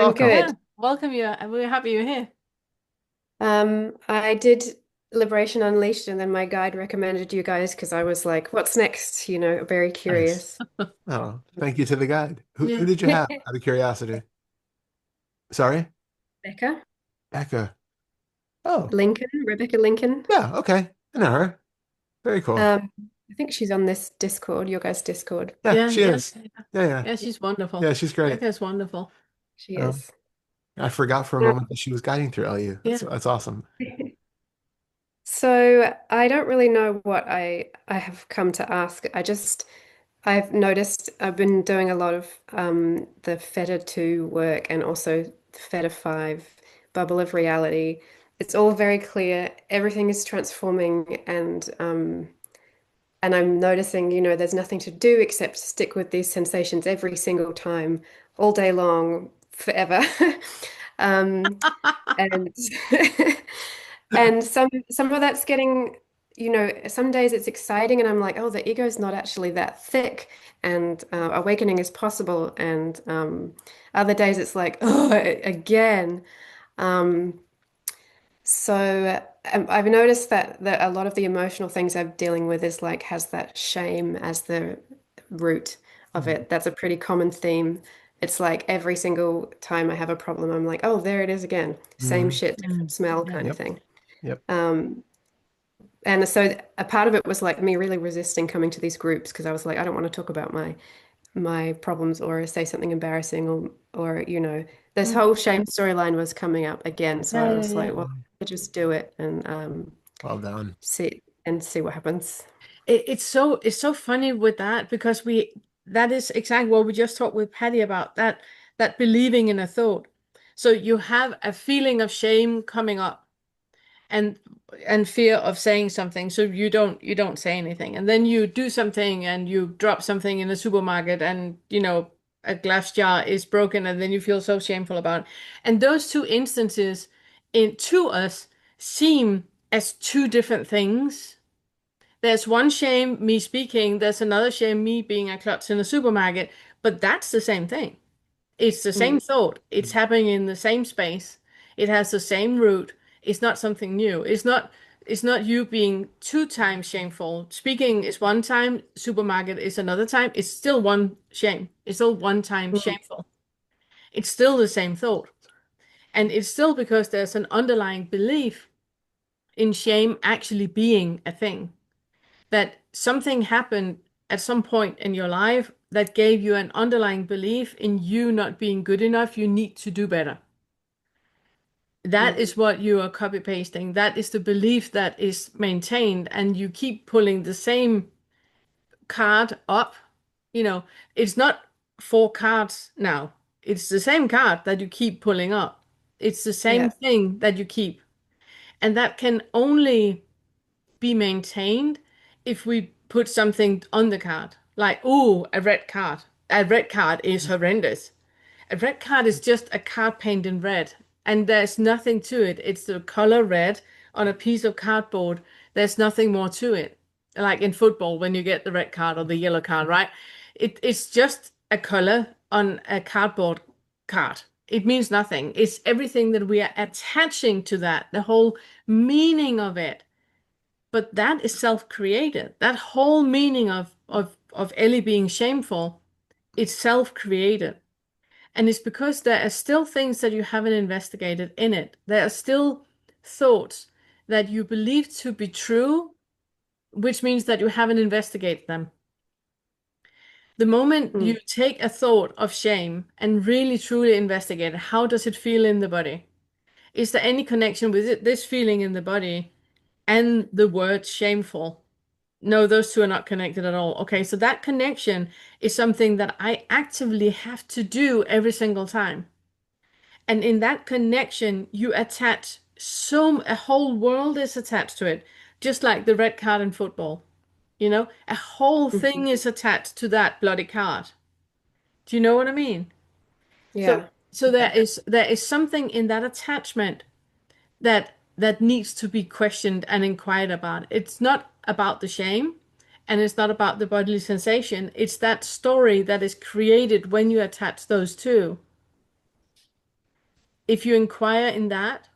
I'm welcome. good. Yeah, welcome you. We're happy you're here. I did Liberation Unleashed, and then my guide recommended you guys because I was like, "What's next?" Very Nice. curious. Oh, thank you to the guide. Who Yeah. did you have out of curiosity? Sorry? Becca Becca. Oh, Lincoln, Rebecca Lincoln. yeah, okay. I know her. Very cool. Um, I think she's on this Discord, your guys' Discord. Yeah, Yeah, she yeah, is. Yeah, yeah. yeah, she's wonderful. Yeah, she's great. Becca's wonderful. She Um, is. I forgot for a Um, moment that she was guiding through LU. Yeah. That's awesome. So I don't really know what I have come to ask. I've noticed I've been doing a lot of the Theta 2 work and also Theta 5 bubble of reality. It's all very clear. Everything is transforming and I'm noticing, there's nothing to do except stick with these sensations every single time, all day long, forever. Um, and and some of that's getting, some days it's exciting and I'm like, oh, the ego's not actually that thick and awakening is possible. And other days it's like, oh, again. Um, I've noticed that a lot of the emotional things I'm dealing with is like has that shame as the root of Mhm. it. That's a pretty common theme. It's like every single time I have a problem, I'm like, oh, there it is again. Same Mhm. shit, different Mm. smell Yeah. kind of Yep. thing. Yep. Um, and so a part of it was like me really resisting coming to these groups because I was like, I don't want to talk about my problems or say something embarrassing or this Mm. whole shame storyline was coming up again. So Yeah, I yeah, was yeah. like, well, Mhm. I just do it and Well done. see what happens. It's so funny with that because we that is exactly what we just talked with Patty about that believing in a thought. So you have a feeling of shame coming up and fear of saying something, so you don't say anything, and then you do something and you drop something in the supermarket, and a glass jar is broken, and then you feel so shameful about it. And those two instances in to us seem as two different things. There's one shame, me speaking, there's another shame, me being a klutz in the supermarket, but that's the same thing. It's the same Mm, thought. It's happening in the same space. It has the same root. It's not something new. It's not you being two times shameful. Speaking is one time, supermarket is another time. It's still one shame. It's still one time mm, shameful. It's still the same thought. And it's still because there's an underlying belief in shame actually being a thing. That something happened at some point in your life that gave you an underlying belief in you not being good enough, you need to do better. That mm, is what you are copy pasting. That is the belief that is maintained, and you keep pulling the same card up. You know, it's not four cards now, it's the same card that you keep pulling up. It's the same yeah. thing that you keep, and that can only be maintained if we put something on the card. Like, oh, a red card. A red card is horrendous. A red card is just a card painted in red, and there's nothing to it. It's the color red on a piece of cardboard. There's nothing more to it. Like in football, when you get the red card or the yellow card, right? It's just a color on a cardboard card. It means nothing. It's everything that we are attaching to that, the whole meaning of it. But that is self-created. That whole meaning of Ellie being shameful, it's self-created. And it's because there are still things that you haven't investigated in it. There are still thoughts that you believe to be true, which means that you haven't investigated them. The moment Mm, you take a thought of shame and really truly investigate it, how does it feel in the body? Is there any connection with this feeling in the body and the word shameful? No, those two are not connected at all. Okay, so that connection is something that I actively have to do every single time. And in that connection, you attach a whole world is attached to it, just like the red card in football. A whole mhm. thing is attached to that bloody card. Do you know what I mean? So, Yeah. so there Yeah. is there is something in that attachment that needs to be questioned and inquired about. It's not about the shame, and it's not about the bodily sensation. It's that story that is created when you attach those two. if you inquire in that,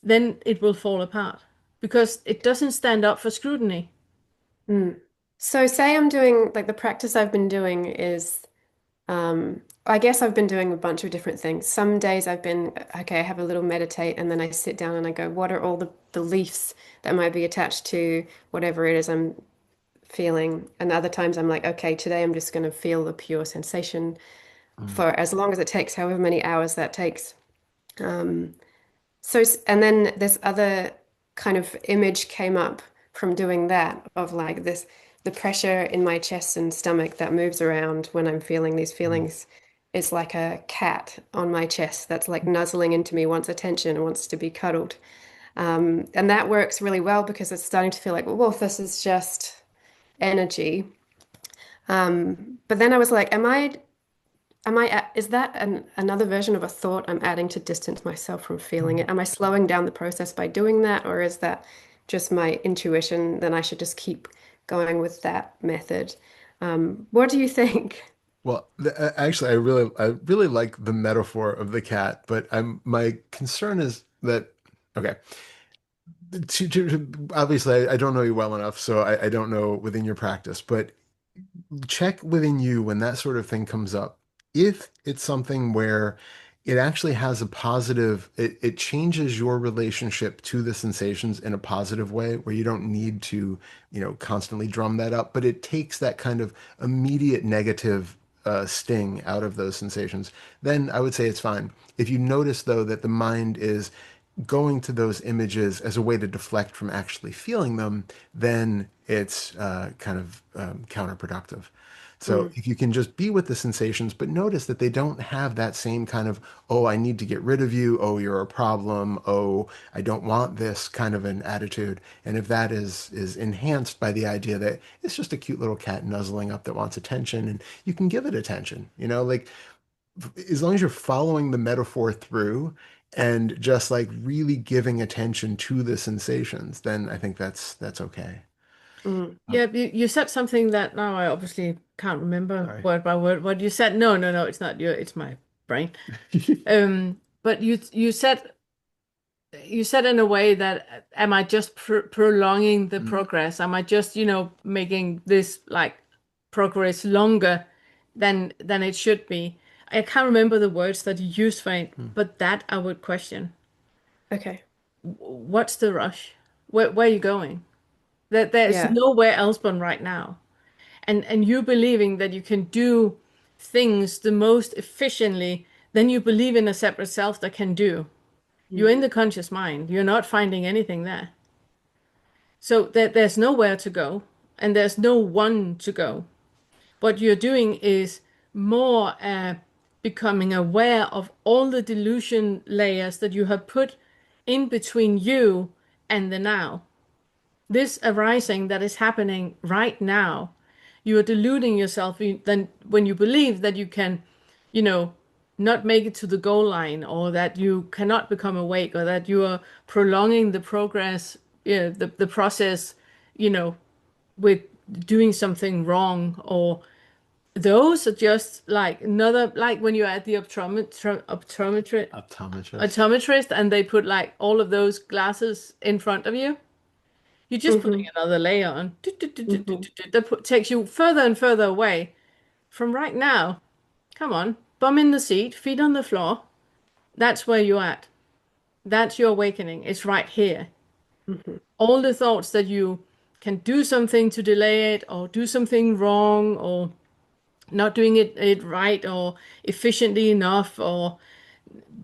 then it will fall apart because it doesn't stand up for scrutiny. Mm. So say I'm doing like the practice I've been doing is I guess I've been doing a bunch of different things. Some days I've been, okay, I have a little meditate and then I sit down and I go, what are all the beliefs that might be attached to whatever it is I'm feeling? And other times I'm like, okay, today I'm just going to feel the pure sensation Mm. for as long as it takes, however many hours that takes. Um, and then this other kind of image came up from doing that of like this, the pressure in my chest and stomach that moves around when I'm feeling these Mm. feelings is like a cat on my chest that's like nuzzling into me, wants attention and wants to be cuddled. And that works really well because it's starting to feel like, well, this is just energy. But then I was like, is that another version of a thought I'm adding to distance myself from feeling Mm. it? Am I slowing down the process by doing that, or is that just my intuition? Then I should just keep going with that method. What do you think? Well, actually, I really like the metaphor of the cat, but my concern is that okay. Obviously, I don't know you well enough, so I don't know within your practice, but check within you when that sort of thing comes up. If it's something where it actually has a positive, it changes your relationship to the sensations in a positive way where you don't need to, constantly drum that up, but it takes that kind of immediate negative sting out of those sensations, then I would say it's fine. If you notice, though, that the mind is going to those images as a way to deflect from actually feeling them, then it's kind of counterproductive. So Mm, if you can just be with the sensations, but notice that they don't have that same kind of, oh, I need to get rid of you, oh, you're a problem, oh, I don't want this kind of an attitude. And if that is enhanced by the idea that it's just a cute little cat nuzzling up that wants attention and you can give it attention, like as long as you're following the metaphor through and just like really giving attention to the sensations, then I think that's okay. mm. Um, Yeah, you said something that now I obviously can't remember sorry. word by word what you said. No, no, no, it's not you, it's my brain. But you said in a way that am I just prolonging the Mm, progress? Am I just, making this like progress longer than it should be? I can't remember the words that you used for it, mm, but that I would question. Okay. What's the rush? Where are you going? There's Yeah. nowhere else but right now. And you believing that you can do things the most efficiently, then you believe in a separate self that can do. You're Mm, in the conscious mind. You're not finding anything there. So there's nowhere to go, and there's no one to go. What you're doing is more becoming aware of all the delusion layers that you have put in between you and the now. This arising that is happening right now, you are deluding yourself then when you believe that you can, you know, not make it to the goal line or that you cannot become awake or that you are prolonging the progress, the process, you know, with doing something wrong or those are just like another like when you're at the optometrist. optometrist and they put like all of those glasses in front of you. You're just putting hmm another layer on. hmm That takes you further and further away from right now. Come on, bum in the seat, feet on the floor. That's where you're at. That's your awakening. It's right here. hmm All the thoughts that you can do something to delay it or do something wrong or not doing it right or efficiently enough or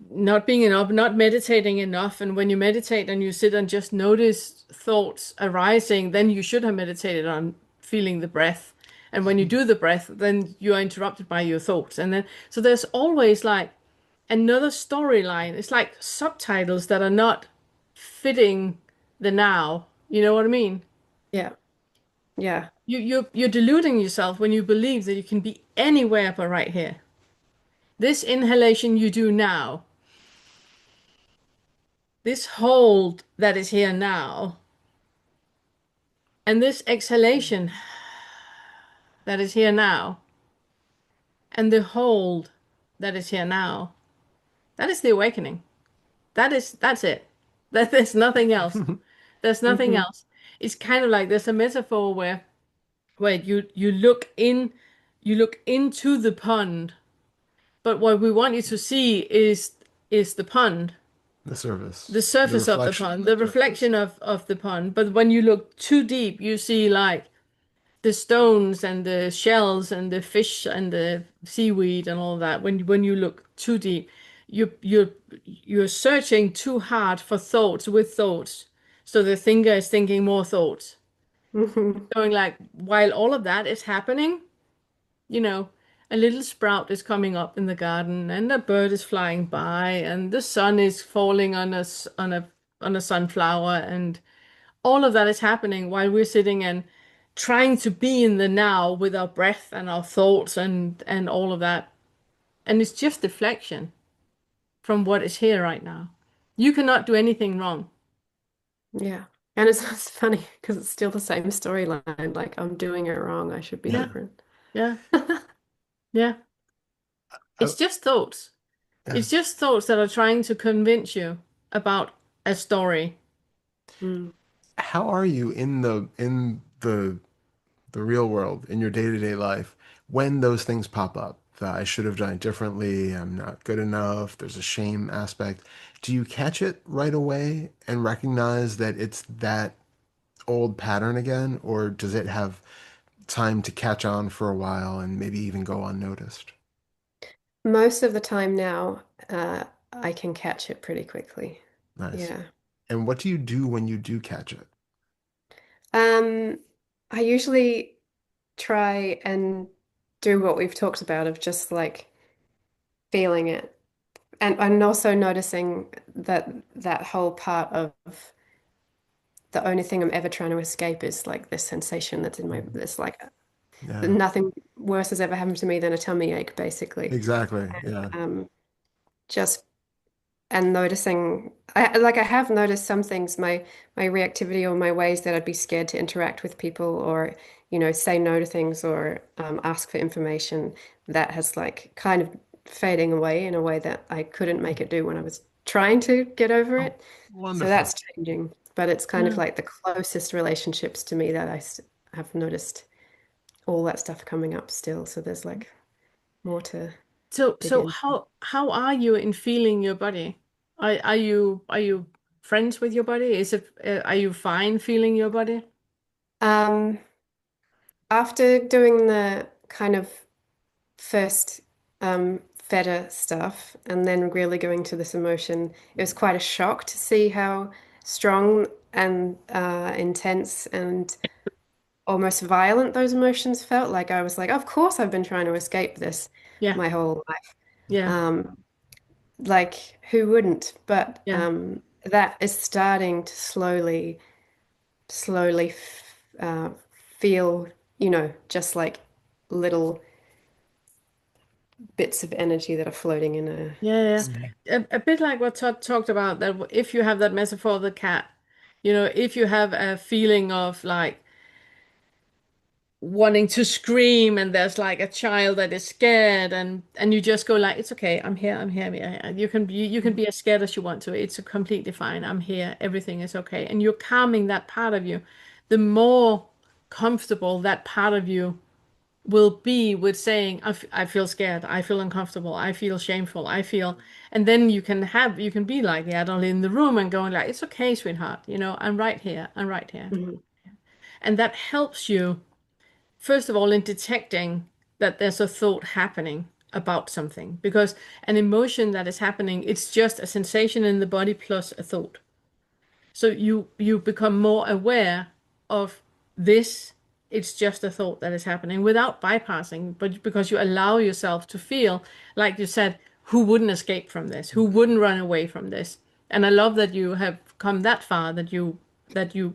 not being enough, not meditating enough. And when you meditate and you sit and just notice thoughts arising, then you should have meditated on feeling the breath. And when you do the breath, then you are interrupted by your thoughts. And then, so there's always like another storyline. It's like subtitles that are not fitting the now. You know what I mean? Yeah. Yeah. You're deluding yourself when you believe that you can be anywhere but right here. This inhalation you do now, this hold that is here now, and this exhalation that is here now, and the hold that is here now. That is the awakening. That's it. That there's nothing else. There's nothing Hmm. else. It's kind of like there's a metaphor where you look in, you look into the pond, but what we want you to see is the pond, The the service, the surface of the reflection pond, of the the surface. reflection of the pond. But when you look too deep, you see like the stones and the shells and the fish and the seaweed and all that. When you look too deep, you're searching too hard for thoughts with thoughts. So the thinker is thinking more thoughts. Hmm. Going like while all of that is happening, you know, a little sprout is coming up in the garden and a bird is flying by and the sun is falling on a sunflower and all of that is happening while we're sitting and trying to be in the now with our breath and our thoughts and all of that. And it's just deflection from what is here right now. You cannot do anything wrong. Yeah. And it's funny because it's still the same storyline. Like, I'm doing it wrong. I should be Yeah, different. yeah, yeah. Uh, It's just thoughts. yeah. It's just thoughts that are trying to convince you about a story. Mm. How are you in the real world, in your day-to-day life, when those things pop up? That I should have done it differently, I'm not good enough, there's a shame aspect. Do you catch it right away and recognize that it's that old pattern again, or does it have time to catch on for a while and maybe even go unnoticed? Most of the time now, I can catch it pretty quickly. Nice. Yeah. And what do you do when you do catch it? Um, I usually try and do what we've talked about of just like feeling it. And also noticing that that whole part of the only thing I'm ever trying to escape is like this sensation that's in my, Mhm. it's like Yeah, nothing worse has ever happened to me than a tummy ache, basically. exactly. Yeah. Um, just and noticing I have noticed some things, my reactivity or my ways that I'd be scared to interact with people or say no to things or ask for information that has like kind of fading away in a way that I couldn't make it do when I was trying to get over Oh, it. So wonderful. that's changing, but it's kind of Yeah. like the closest relationships to me that have noticed all that stuff coming up still, so there's like more to So dig so in. how are you in feeling your body? Are you friends with your body? Is it are you fine feeling your body? um After doing the kind of first feta stuff and then really going to this emotion, it was quite a shock to see how strong and intense and almost violent those emotions felt. Like I was like, of course I've been trying to escape this Yeah, my whole life. yeah, Um, like who wouldn't? But yeah, that is starting to slowly feel, just like little bits of energy that are floating in a yeah, Mhm. yeah. A bit like what Todd talked about, that if you have that metaphor of the cat, if you have a feeling of like wanting to scream and there's like a child that is scared and you just go like it's okay, I'm here. You can be as scared as you want to. It's completely fine. I'm here. Everything is okay. And you're calming that part of you. The more comfortable that part of you will be with saying I feel scared, I feel uncomfortable, I feel shameful, I feel, and then you can be like the adult in the room and going like it's okay, sweetheart, I'm right here, I'm right here. Mhm. And that helps you first of all in detecting that there's a thought happening about something, because an emotion that is happening, it's just a sensation in the body plus a thought. So you become more aware of this. It's just a thought that is happening without bypassing, but because you allow yourself to feel, like you said, who wouldn't escape from this? Who wouldn't run away from this? And I love that you have come that far, that you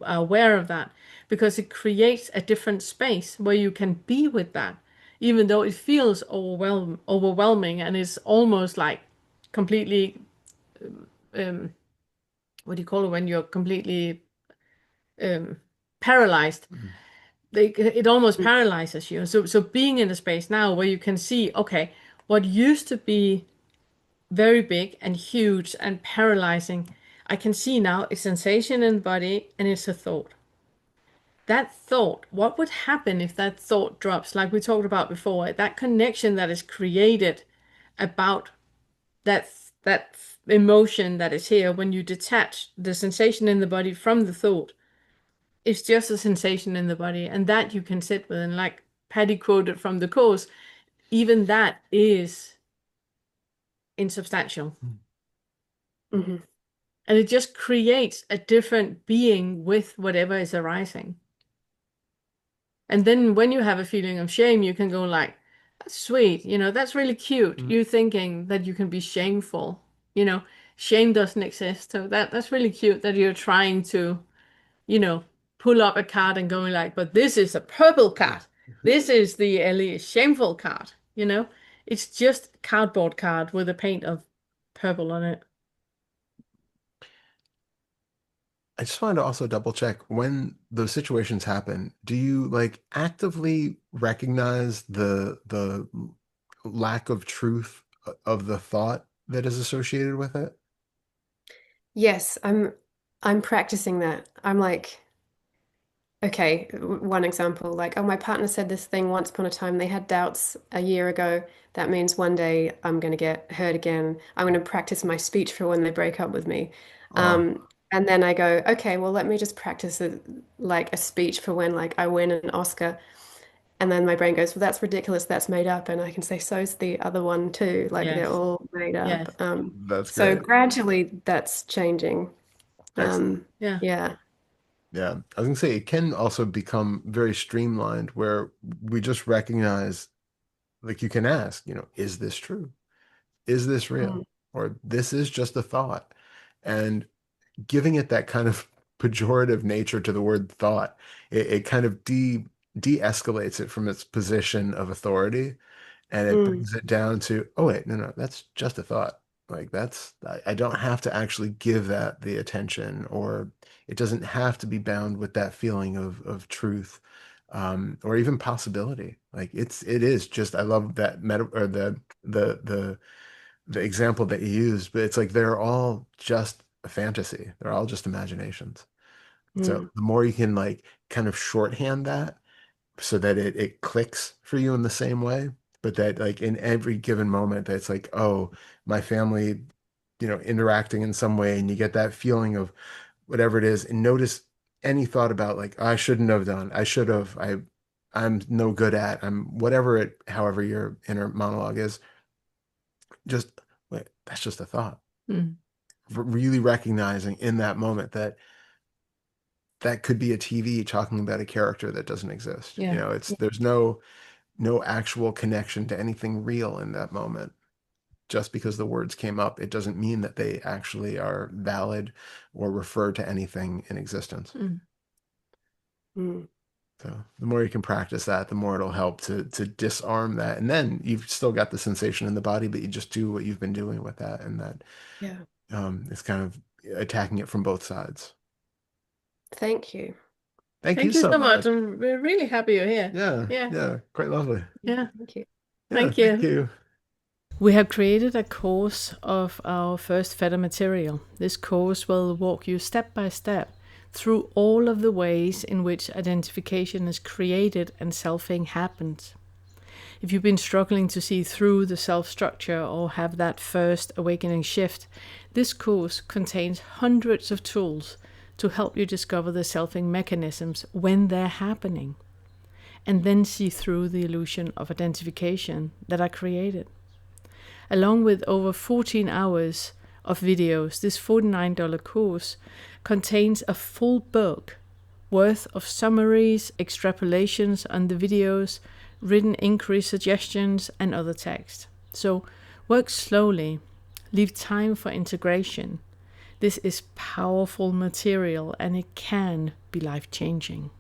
are aware of that, because it creates a different space where you can be with that, even though it feels overwhelming and is almost like completely um, what do you call it when you're completely um, paralyzed. Mhm. It almost paralyzes you. So being in a space now where you can see, okay, what used to be very big and huge and paralyzing. I can see now a sensation in the body and it's a thought. That thought, what would happen if that thought drops, like we talked about before, that connection that is created about that that emotion that is here when you detach the sensation in the body from the thought. It's just a sensation in the body, and that you can sit with. And like Patty quoted from the course, even that is insubstantial. Hmm. And it just creates a different being with whatever is arising. And then when you have a feeling of shame, you can go like, that's sweet, that's really cute. Mm. You thinking that you can be shameful, you know, shame doesn't exist. So that's really cute that you're trying to, you know, pull up a card and going like, but this is a purple card. This is the Ellie shameful card, you know? It's just a cardboard card with a paint of purple on it. I just wanted to also double check when those situations happen, do you like actively recognize the lack of truth of the thought that is associated with it? Yes, I'm practicing that. I'm like, okay, one example, like, oh, my partner said this thing once upon a time. They had doubts a year ago. That means one day I'm going to get hurt again. I'm going to practice my speech for when they break up with me. Oh, And then I go, okay, well, let me just practice like a speech for when like I win an Oscar. And then my brain goes, well, that's ridiculous. That's made up. And I can say, so's the other one too. Like they're Yes. all made up. Yes. that's So great. gradually that's changing. Excellent. Yeah. Yeah. Yeah. I was gonna say it can also become very streamlined where we just recognize, like you can ask, is this true? Is this real? Mm, Or this is just a thought. And giving it that kind of pejorative nature to the word thought, it kind of de-escalates it from its position of authority, and it mm, brings it down to, oh wait, no, no, that's just a thought. Like I don't have to actually give that the attention, or it doesn't have to be bound with that feeling of truth, or even possibility. Like it is just, I love that meta or the example that you used, but it's like they're all just a fantasy. They're all just imaginations. So mm, the more you can like kind of shorthand that so that it clicks for you in the same way, but that like in every given moment that's like, oh, my family, interacting in some way, and you get that feeling of whatever it is, and notice any thought about like, I shouldn't have done, I should have, I'm no good at, I'm whatever it, however your inner monologue is, just wait, that's just a thought. Mm. Really recognizing in that moment that that could be a TV talking about a character that doesn't exist. Yeah. There's no actual connection to anything real in that moment. Just because the words came up, it doesn't mean that they actually are valid or refer to anything in existence. Mm. mm. So the more you can practice that, the more it'll help to disarm that. And then you've still got the sensation in the body, but you just do what you've been doing with that. And that Yeah. it's kind of attacking it from both sides. Thank you. Thank you Thank you so so much. much. We're really happy you're here. Yeah, Yeah. yeah, quite lovely. Yeah. Thank you. Yeah, Thank thank you. you. We have created a course of our first Feta material. This course will walk you step by step through all of the ways in which identification is created and selfing happens. If you've been struggling to see through the self structure or have that first awakening shift, this course contains hundreds of tools to help you discover the selfing mechanisms when they're happening, and then see through the illusion of identification that are created. Along with over 14 hours of videos, this $49 course contains a full book worth of summaries, extrapolations on the videos, written inquiry suggestions, and other text. So work slowly, leave time for integration. This is powerful material and it can be life-changing.